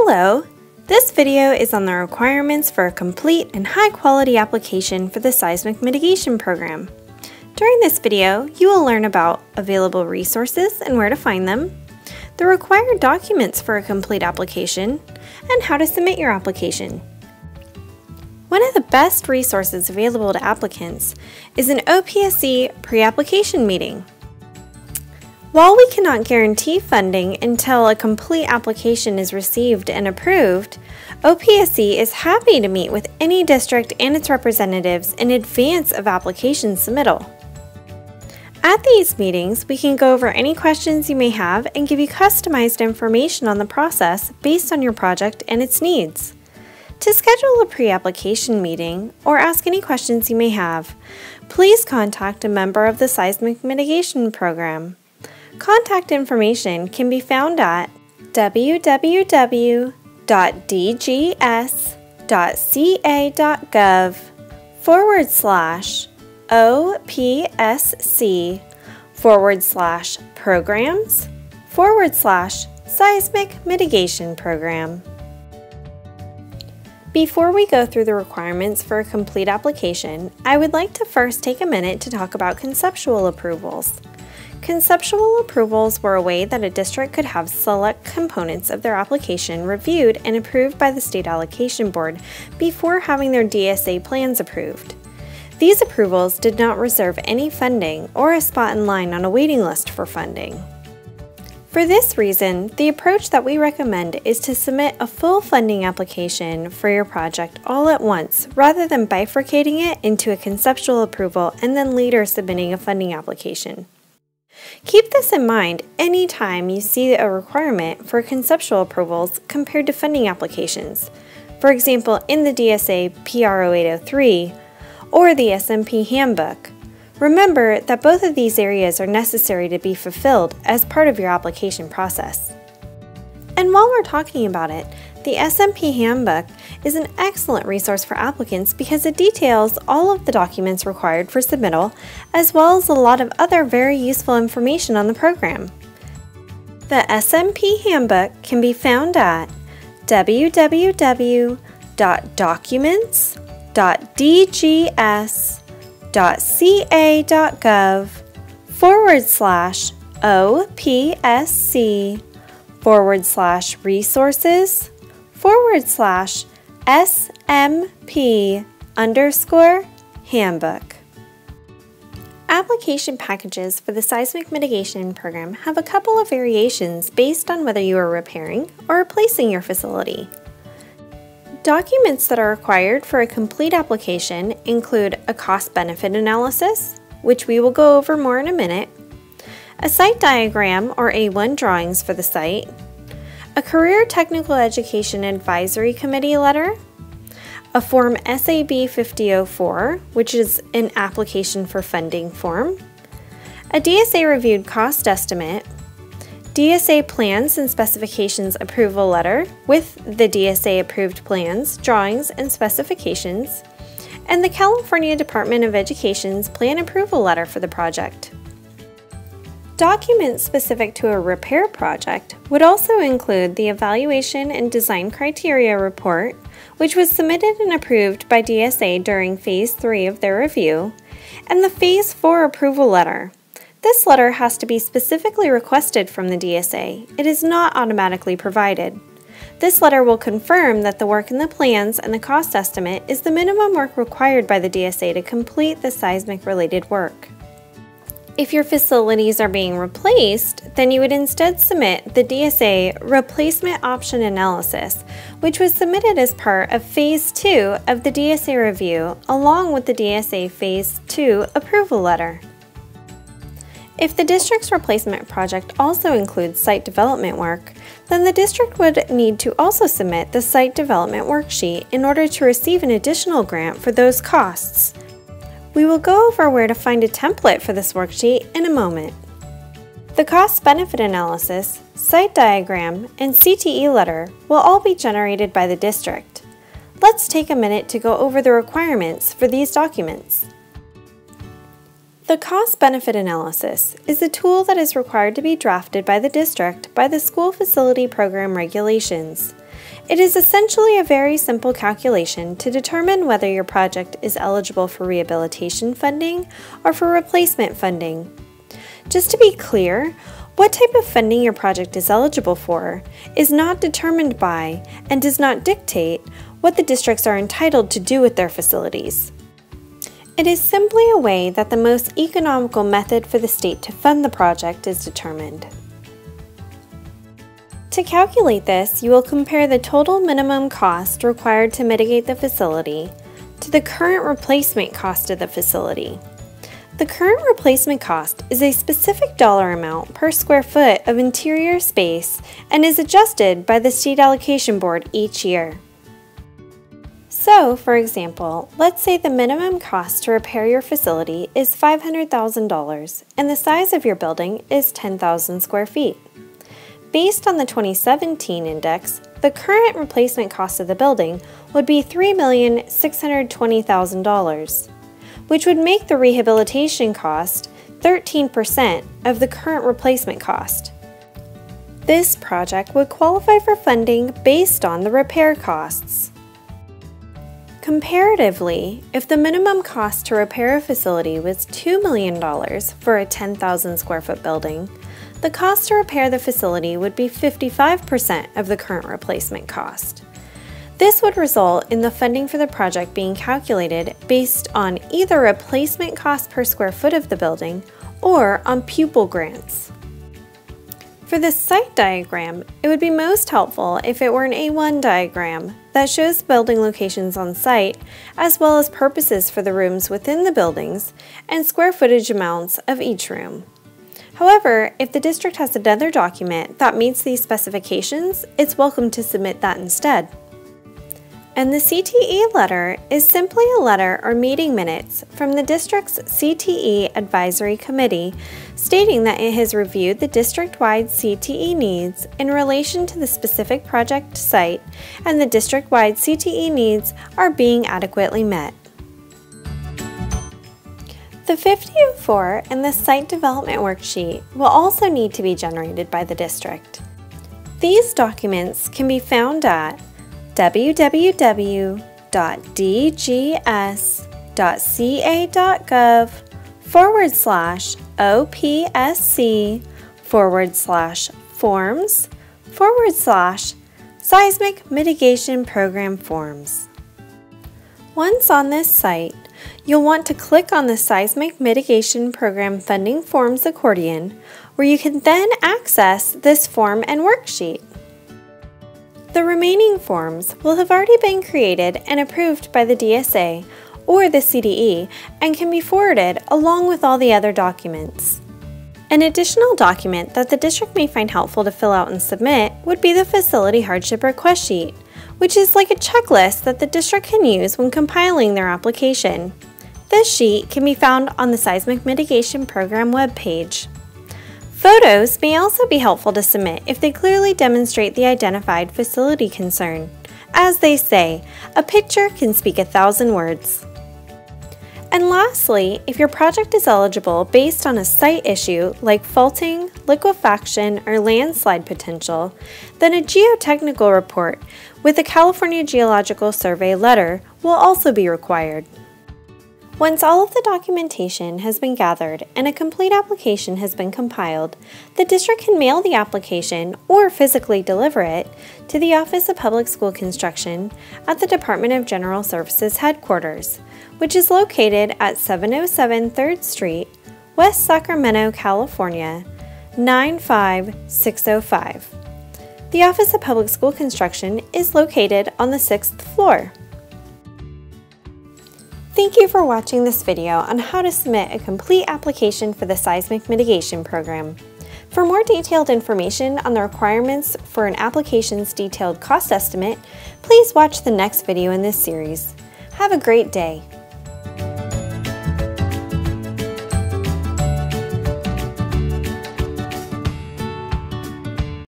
Hello! This video is on the requirements for a complete and high-quality application for the Seismic Mitigation Program. During this video, you will learn about available resources and where to find them, the required documents for a complete application, and how to submit your application. One of the best resources available to applicants is an OPSC pre-application meeting. While we cannot guarantee funding until a complete application is received and approved, OPSC is happy to meet with any district and its representatives in advance of application submittal. At these meetings, we can go over any questions you may have and give you customized information on the process based on your project and its needs. To schedule a pre-application meeting or ask any questions you may have, please contact a member of the Seismic Mitigation Program. Contact information can be found at www.dgs.gov/OPSC/programs/Seismic Mitigation Program. Before we go through the requirements for a complete application, I would like to first take a minute to talk about conceptual approvals. Conceptual approvals were a way that a district could have select components of their application reviewed and approved by the State Allocation Board before having their DSA plans approved. These approvals did not reserve any funding or a spot in line on a waiting list for funding. For this reason, the approach that we recommend is to submit a full funding application for your project all at once rather than bifurcating it into a conceptual approval and then later submitting a funding application. Keep this in mind anytime you see a requirement for conceptual approvals compared to funding applications. For example, in the DSA PRO 803 or the SMP handbook. Remember that both of these areas are necessary to be fulfilled as part of your application process. And while we're talking about it, the SMP handbook is an excellent resource for applicants because it details all of the documents required for submittal, as well as a lot of other very useful information on the program. The SMP handbook can be found at www.documents.dgs.ca.gov/OPSC/SMP_handbook. Application packages for the Seismic Mitigation Program have a couple of variations based on whether you are repairing or replacing your facility. Documents that are required for a complete application include a cost-benefit analysis, which we will go over more in a minute, a site diagram or A1 drawings for the site, a Career Technical Education Advisory Committee letter, a Form SAB 5004, which is an application for funding form, a DSA reviewed cost estimate, DSA plans and specifications approval letter with the DSA approved plans, drawings, and specifications, and the California Department of Education's plan approval letter for the project. Documents specific to a repair project would also include the Evaluation and Design Criteria Report, which was submitted and approved by DSA during Phase 3 of their review, and the Phase 4 approval letter. This letter has to be specifically requested from the DSA. It is not automatically provided. This letter will confirm that the work in the plans and the cost estimate is the minimum work required by the DSA to complete the seismic-related work. If your facilities are being replaced, then you would instead submit the DSA Replacement Option Analysis, which was submitted as part of Phase 2 of the DSA review, along with the DSA Phase 2 approval letter. If the district's replacement project also includes site development work, then the district would need to also submit the Site Development Worksheet in order to receive an additional grant for those costs. We will go over where to find a template for this worksheet in a moment. The cost-benefit analysis, site diagram, and CTE letter will all be generated by the district. Let's take a minute to go over the requirements for these documents. The cost-benefit analysis is a tool that is required to be drafted by the district by the School Facility Program regulations. It is essentially a very simple calculation to determine whether your project is eligible for rehabilitation funding or for replacement funding. Just to be clear, what type of funding your project is eligible for is not determined by and does not dictate what the districts are entitled to do with their facilities. It is simply a way that the most economical method for the state to fund the project is determined. To calculate this, you will compare the total minimum cost required to mitigate the facility to the current replacement cost of the facility. The current replacement cost is a specific dollar amount per square foot of interior space and is adjusted by the State Allocation Board each year. So, for example, let's say the minimum cost to repair your facility is $500,000 and the size of your building is 10,000 square feet. Based on the 2017 index, the current replacement cost of the building would be $3,620,000, which would make the rehabilitation cost 13% of the current replacement cost. This project would qualify for funding based on the repair costs. Comparatively, if the minimum cost to repair a facility was $2 million for a 10,000 square foot building, the cost to repair the facility would be 55% of the current replacement cost. This would result in the funding for the project being calculated based on either replacement cost per square foot of the building or on pupil grants. For this site diagram, it would be most helpful if it were an A1 diagram that shows building locations on site, as well as purposes for the rooms within the buildings and square footage amounts of each room. However, if the district has another document that meets these specifications, it's welcome to submit that instead. And the CTE letter is simply a letter or meeting minutes from the district's CTE Advisory Committee stating that it has reviewed the district-wide CTE needs in relation to the specific project site and the district-wide CTE needs are being adequately met. The 5004 and the Site Development Worksheet will also need to be generated by the district. These documents can be found at www.dgs.gov/OPSC/forms/seismic mitigation program forms. Once on this site, you'll want to click on the Seismic Mitigation Program Funding Forms accordion, where you can then access this form and worksheet. The remaining forms will have already been created and approved by the DSA or the CDE and can be forwarded along with all the other documents. An additional document that the district may find helpful to fill out and submit would be the Facility Hardship Request Sheet, which is like a checklist that the district can use when compiling their application. This sheet can be found on the Seismic Mitigation Program webpage. Photos may also be helpful to submit if they clearly demonstrate the identified facility concern. As they say, a picture can speak 1,000 words. And lastly, if your project is eligible based on a site issue like faulting, liquefaction, or landslide potential, then a geotechnical report with a California Geological Survey letter will also be required. Once all of the documentation has been gathered and a complete application has been compiled, the district can mail the application or physically deliver it to the Office of Public School Construction at the Department of General Services headquarters, which is located at 707 3rd Street, West Sacramento, California, 95605. The Office of Public School Construction is located on the 6th floor. Thank you for watching this video on how to submit a complete application for the Seismic Mitigation Program. For more detailed information on the requirements for an application's detailed cost estimate, please watch the next video in this series. Have a great day!